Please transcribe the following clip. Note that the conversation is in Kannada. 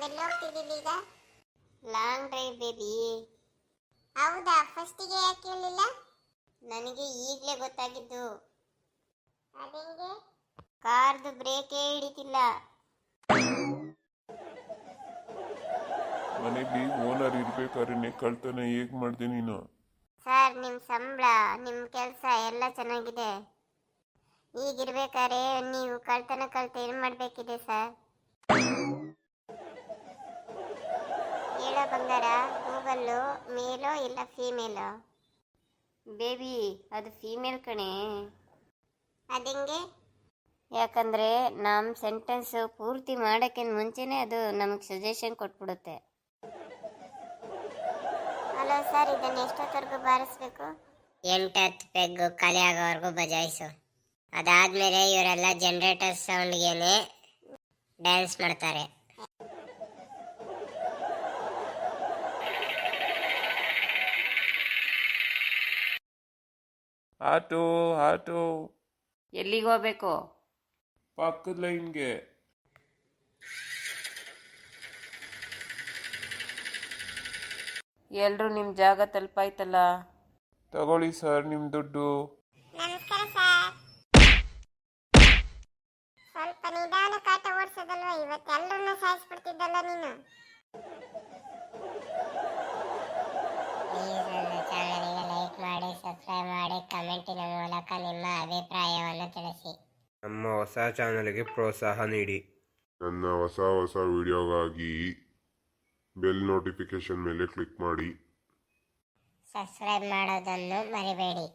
ನಾವೆಲ್ಲ ಹೋಗ್ತಿದ್ದೀವಿ ಈಗ? Long drive baby. ಹೌದಾ? ಫಸ್ಟಿಗೆ ಯಾಕೆ ಹೇಳಿಲ್ಲ? ನನಗೆ ಈಗಲೇ ಗೊತ್ತಾಗಿದ್ದು. ಅದೇಂಗೆ? ಕಾರ್ದು ಬ್ರೇಕೇ ಹಿಡಿತಿಲ್ಲ. ಮನೇಲಿ ಓನರ್ ಇರ್ಬೇಕಾದ್ರೆ ಕಳ್ತನ ಹೇಗ್ ಮಾಡ್ದೆ ನೀನು? ಸರ್, ನಿಮ್ಮ ಸಂಬಳ, ನಿಮ್ಮ ಕೆಲಸ ಎಲ್ಲ ಚೆನ್ನಾಗಿದೆ. ಈಗಿರ್ಬೇಕಾದ್ರೆ ನೀವು ಕಳ್ತನ ಏನು ಮಾಡಬೇಕಿದೆ ಸರ್? ಹೇಳೋ ಬಂಗಾರ, ಗೂಗಲ್ಲು ಮೇಲೋ ಇಲ್ಲ ಫೀಮೇಲೋ? ಬೇಬಿ, ಅದು ಫೀಮೇಲ್ ಕಣೆ. ಅದಂಗೆ? ಯಾಕಂದರೆ ನಮ್ಮ ಸೆಂಟೆನ್ಸು ಪೂರ್ತಿ ಮಾಡೋಕ್ಕೆ ಮುಂಚೆನೇ ಅದು ನಮಗೆ ಸಜೆಷನ್ ಕೊಟ್ಬಿಡುತ್ತೆ. ಹಲೋ ಸರ್, ಇದನ್ನು ಎಷ್ಟೊತ್ತವರೆಗೂ ಬಾರಿಸ್ಬೇಕು? 8-10 ಪೆಗ್ಗು ಖಾಲಿ ಆಗೋವರೆಗೂ ಬಜಾಯಿಸು. ಅದಾದ್ಮೇಲೆ ಇವರೆಲ್ಲ ಜನರೇಟರ್ ಸೌಂಡ್ಗೇನೆ ಡ್ಯಾನ್ಸ್ ಮಾಡ್ತಾರೆ. Auto auto. ಎಲ್ಲಿಗೆ ಹೋಗ್ಬೇಕು? ಪಕ್ಕದ ಲೈನ್ಗೆ. ಎಲ್ರು ನಿಮ್ಮ ಜಾಗ ತಲುಪಾಯ್ತಲ್ಲ. ತಗೊಳ್ಳಿ ಸರ್ ನಿಮ್ಮ ದುಡ್ಡು. ನಮಸ್ಕಾರ ಸರ್. ಸ್ವಲ್ಪ ನಿಧಾನ ಕಾಟ ಓಡಿಸೋದಲ್ವಾ? ಇವತ್ತೆಲ್ಲರನ್ನ ಸಾಯಿಸ್ಬಿಡ್ತಿದ್ದಲ್ಲ ನೀನು. ಪ್ಲೀಸ್ ನನ್ನ ಚಾನಲ್ಗೆ ಲೈಕ್ ಮಾಡಿ, ಸಬ್ಸ್ಕ್ರೈಬ್ ಮಾಡಿ, ಕಮೆಂಟಿನ ಮೂಲಕ ನಿಮ್ಮ ಅಭಿಪ್ರಾಯವನ್ನು ತಿಳಿಸಿ. ನಮ್ಮ ಹೊಸ ಚಾನಲ್ಗೆ ಪ್ರೋತ್ಸಾಹ ನೀಡಿ. ನನ್ನ ಹೊಸ ವಿಡಿಯೋಗಾಗಿ ಬೆಲ್ ನೋಟಿಫಿಕೇಶನ್ ಮೇಲೆ ಕ್ಲಿಕ್ ಮಾಡಿ. ಸಬ್ಸ್ಕ್ರೈಬ್ ಮಾಡೋದನ್ನು ಮರಿಬೇಡಿ.